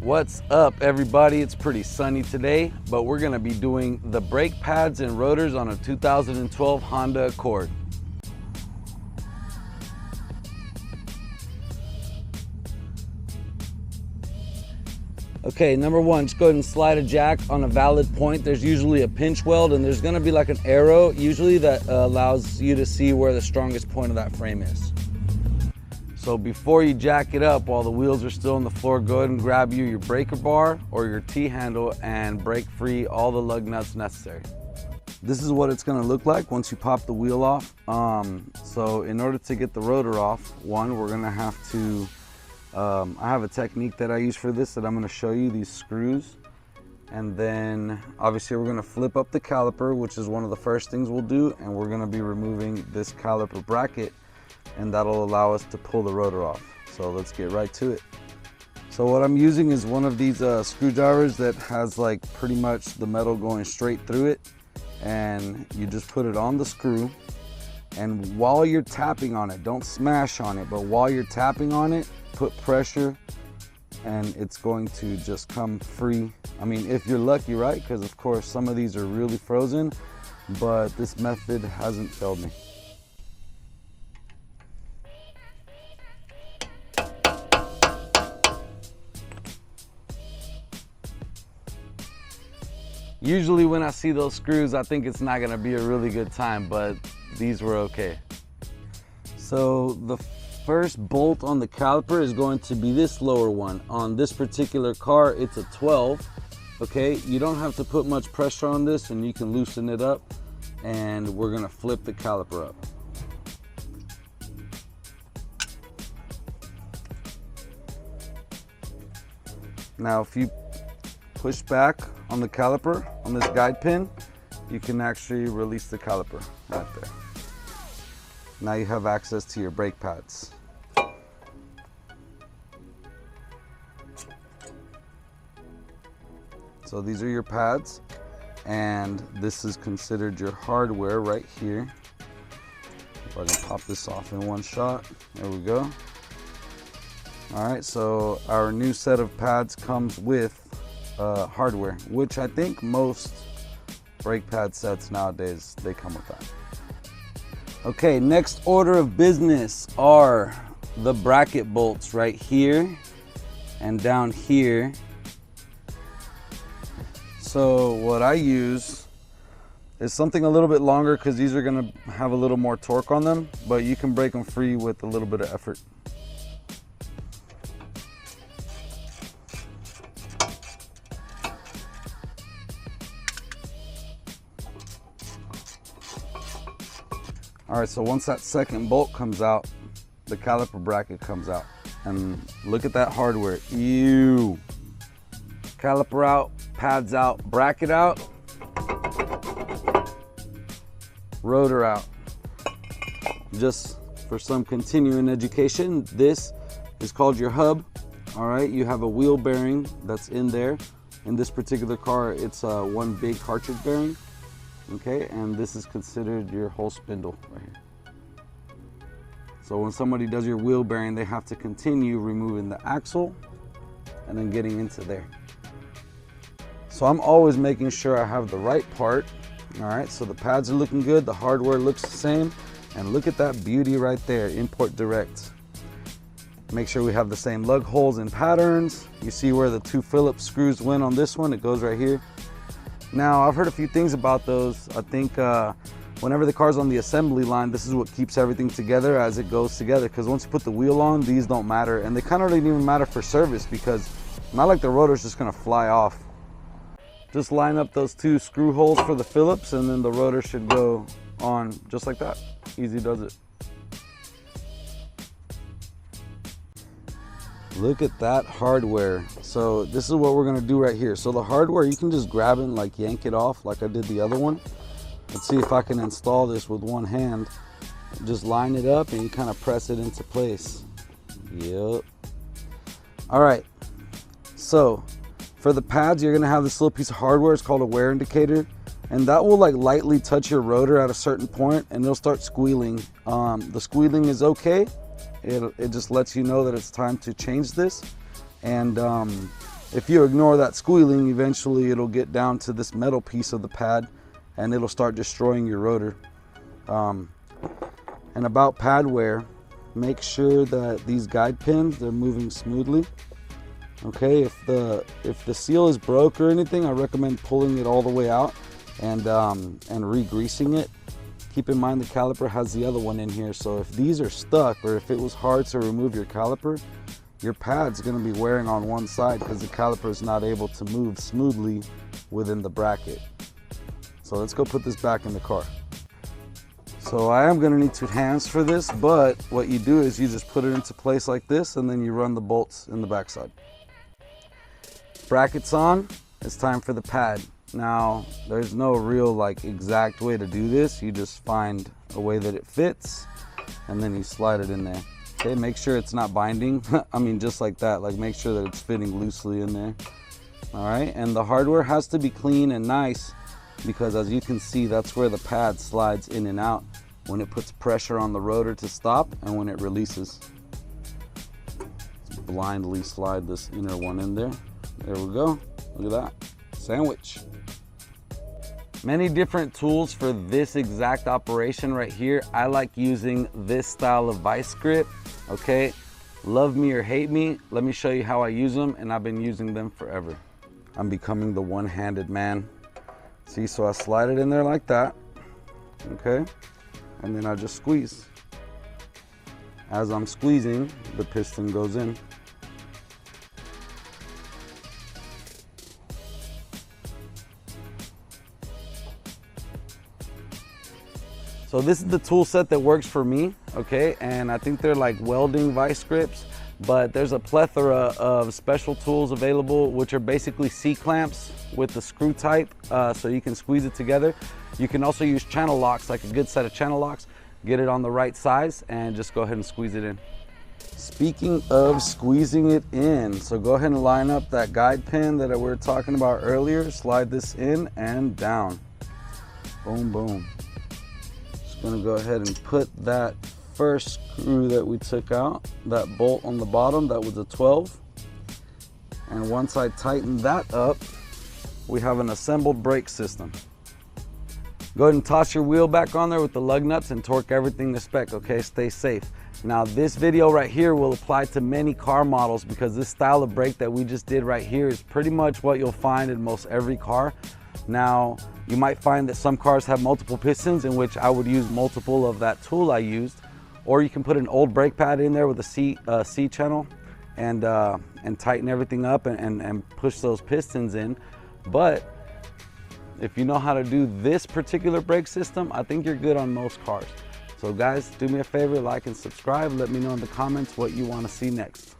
What's up, everybody? It's pretty sunny today, but we're gonna be doing the brake pads and rotors on a 2012 Honda Accord. Okay, number one, just go ahead and slide a jack on a valid point. There's usually a pinch weld and there's gonna be like an arrow, usually that allows you to see where the strongest point of that frame is. So before you jack it up while the wheels are still on the floor, go ahead and grab your breaker bar or your T-handle and break free all the lug nuts necessary. This is what it's gonna look like once you pop the wheel off. So in order to get the rotor off, one, we're gonna have to, I have a technique that I use for this that I'm gonna show you, these screws. And then obviously we're gonna flip up the caliper, which is one of the first things we'll do, and we're gonna be removing this caliper bracket, and that'll allow us to pull the rotor off. So let's get right to it. So what I'm using is one of these screwdrivers that has like pretty much the metal going straight through it, and you just put it on the screw, and while you're tapping on it, don't smash on it, but while you're tapping on it, put pressure and it's going to just come free. I mean, if you're lucky, right? Because of course some of these are really frozen, but this method hasn't failed me. Usually when I see those screws, I think it's not gonna be a really good time, but these were okay. So the first bolt on the caliper is going to be this lower one. On this particular car, it's a 12, okay? You don't have to put much pressure on this and you can loosen it up, and we're gonna flip the caliper up. Now, if you push back on the caliper, on this guide pin, you can actually release the caliper right there. Now you have access to your brake pads. So these are your pads, and this is considered your hardware right here. If I can pop this off in one shot, there we go. All right, so our new set of pads comes with hardware, which I think most brake pad sets nowadays, they come with that. Okay, next order of business are the bracket bolts right here and down here. So what I use is something a little bit longer because these are gonna have a little more torque on them, but you can break them free with a little bit of effort. All right, so once that second bolt comes out, the caliper bracket comes out. And look at that hardware. Ew. Caliper out, pads out, bracket out, rotor out. Just for some continuing education, this is called your hub. All right, you have a wheel bearing that's in there. In this particular car, it's one big cartridge bearing. Okay, and this is considered your whole spindle right here. So when somebody does your wheel bearing, they have to continue removing the axle and then getting into there. So I'm always making sure I have the right part. All right, so the pads are looking good, the hardware looks the same, and look at that beauty right there, import direct. Make sure we have the same lug holes and patterns. You see where the two Phillips screws went on this one, it goes right here. Now, I've heard a few things about those. I think whenever the car's on the assembly line, this is what keeps everything together as it goes together, because once you put the wheel on, these don't matter, and they kind of don't even matter for service because not like the rotor's just gonna fly off. Just line up those two screw holes for the Phillips and then the rotor should go on just like that. Easy does it. Look at that hardware. So this is what we're gonna do right here. So the hardware, you can just grab it and like yank it off like I did the other one. Let's see if I can install this with one hand. Just line it up and you kind of press it into place. Yep. All right, so for the pads, you're gonna have this little piece of hardware. It's called a wear indicator. And that will like lightly touch your rotor at a certain point and it'll start squealing. The squealing is okay. It just lets you know that it's time to change this. And if you ignore that squealing, eventually it'll get down to this metal piece of the pad and it'll start destroying your rotor. And about pad wear, make sure that these guide pins, they're moving smoothly. Okay, if the seal is broke or anything, I recommend pulling it all the way out and re-greasing it. Keep in mind the caliper has the other one in here, so if these are stuck or if it was hard to remove your caliper, your pad's going to be wearing on one side because the caliper is not able to move smoothly within the bracket. So let's go put this back in the car. So I am going to need 2 hands for this, but what you do is you just put it into place like this and then you run the bolts in the backside. Brackets on, it's time for the pad. Now, there's no real like exact way to do this. You just find a way that it fits and then you slide it in there. Okay, make sure it's not binding. I mean, just like that, like make sure that it's fitting loosely in there. All right, and the hardware has to be clean and nice because as you can see, that's where the pad slides in and out when it puts pressure on the rotor to stop and when it releases. Let's blindly slide this inner one in there. There we go, look at that, sandwich. Many different tools for this exact operation right here. I like using this style of vice grip, okay? Love me or hate me, let me show you how I use them, and I've been using them forever. I'm becoming the one-handed man. See, so I slide it in there like that, okay? And then I just squeeze. As I'm squeezing, the piston goes in. So this is the tool set that works for me, okay? And I think they're like welding vice grips, but there's a plethora of special tools available, which are basically C-clamps with the screw type, so you can squeeze it together. You can also use channel locks, like a good set of channel locks, get it on the right size and just go ahead and squeeze it in. Speaking of squeezing it in, so go ahead and line up that guide pin that we were talking about earlier, slide this in and down. Boom, boom. Gonna go ahead and put that first screw that we took out, that bolt on the bottom, that was a 12. And once I tighten that up, we have an assembled brake system. Go ahead and toss your wheel back on there with the lug nuts and torque everything to spec, okay? Stay safe. Now this video right here will apply to many car models because this style of brake that we just did right here is pretty much what you'll find in most every car. Now, you might find that some cars have multiple pistons, in which I would use multiple of that tool I used, or you can put an old brake pad in there with a C channel and tighten everything up and push those pistons in. But if you know how to do this particular brake system, I think you're good on most cars. So guys, do me a favor, like and subscribe. Let me know in the comments what you want to see next.